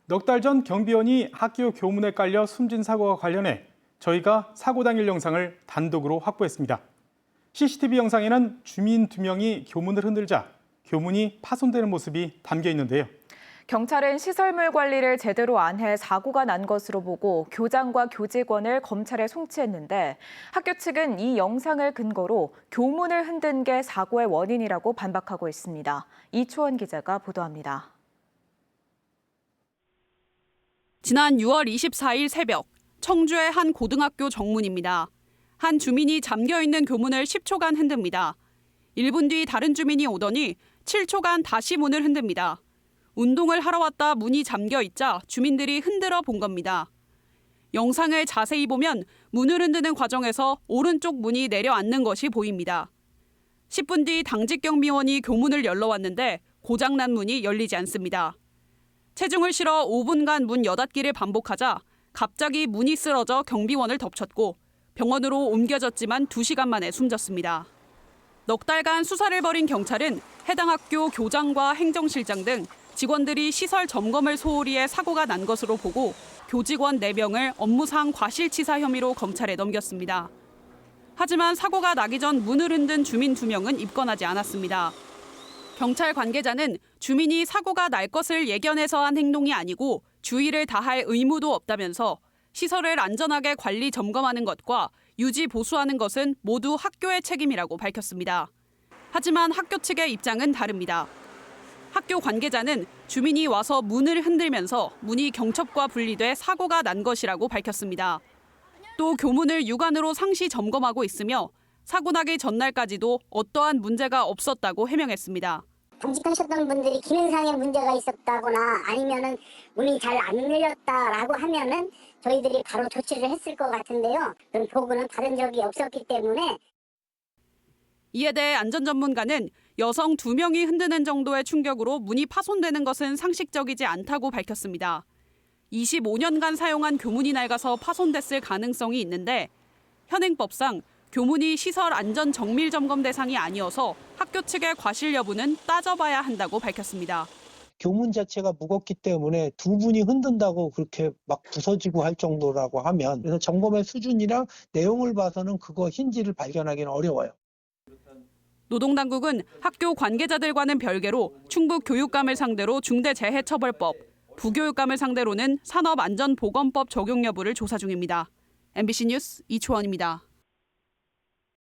넉 달 전 경비원이 학교 교문에 깔려 숨진 사고와 관련해 저희가 사고 당일 영상을 단독으로 확보했습니다. CCTV 영상에는 주민 2명이 교문을 흔들자 교문이 파손되는 모습이 담겨 있는데요. 경찰은 시설물 관리를 제대로 안 해 사고가 난 것으로 보고 교장과 교직원을 검찰에 송치했는데 학교 측은 이 영상을 근거로 교문을 흔든 게 사고의 원인이라고 반박하고 있습니다. 이초원 기자가 보도합니다. 지난 6월 24일 새벽 청주의 한 고등학교 정문입니다. 한 주민이 잠겨있는 교문을 10초간 흔듭니다. 1분 뒤 다른 주민이 오더니 7초간 다시 문을 흔듭니다. 운동을 하러 왔다 문이 잠겨있자 주민들이 흔들어 본 겁니다. 영상을 자세히 보면 문을 흔드는 과정에서 오른쪽 문이 내려앉는 것이 보입니다. 10분 뒤 당직 경비원이 교문을 열러 왔는데 고장난 문이 열리지 않습니다. 체중을 실어 5분간 문 여닫기를 반복하자 갑자기 문이 쓰러져 경비원을 덮쳤고 병원으로 옮겨졌지만 2시간 만에 숨졌습니다. 넉 달간 수사를 벌인 경찰은 해당 학교 교장과 행정실장 등 직원들이 시설 점검을 소홀히 해 사고가 난 것으로 보고 교직원 4명을 업무상 과실치사 혐의로 검찰에 넘겼습니다. 하지만 사고가 나기 전 문을 흔든 주민 2명은 입건하지 않았습니다. 경찰 관계자는 주민이 사고가 날 것을 예견해서 한 행동이 아니고 주의를 다할 의무도 없다면서 시설을 안전하게 관리 점검하는 것과 유지 보수하는 것은 모두 학교의 책임이라고 밝혔습니다. 하지만 학교 측의 입장은 다릅니다. 학교 관계자는 주민이 와서 문을 흔들면서 문이 경첩과 분리돼 사고가 난 것이라고 밝혔습니다. 또 교문을 육안으로 상시 점검하고 있으며 사고 나기 전날까지도 어떠한 문제가 없었다고 해명했습니다. 당직하셨던 분들이 기능상의 문제가 있었다거나 아니면은 문이 잘 안 열렸다라고 하면은 저희들이 바로 조치를 했을 것 같은데요. 그런 보고는 받은 적이 없었기 때문에. 이에 대해 안전전문가는 여성 2명이 흔드는 정도의 충격으로 문이 파손되는 것은 상식적이지 않다고 밝혔습니다. 25년간 사용한 교문이 낡아서 파손됐을 가능성이 있는데 현행법상 교문이 시설 안전 정밀 점검 대상이 아니어서 학교 측의 과실 여부는 따져봐야 한다고 밝혔습니다. 교문 자체가 무겁기 때문에 2분이 흔든다고 그렇게 막 부서지고 할 정도라고 하면 그래서 점검의 수준이랑 내용을 봐서는 그거 힌지를 발견하기는 어려워요. 노동당국은 학교 관계자들과는 별개로 충북 교육감을 상대로 중대재해처벌법, 부교육감을 상대로는 산업안전보건법 적용 여부를 조사 중입니다. MBC 뉴스 이초원입니다.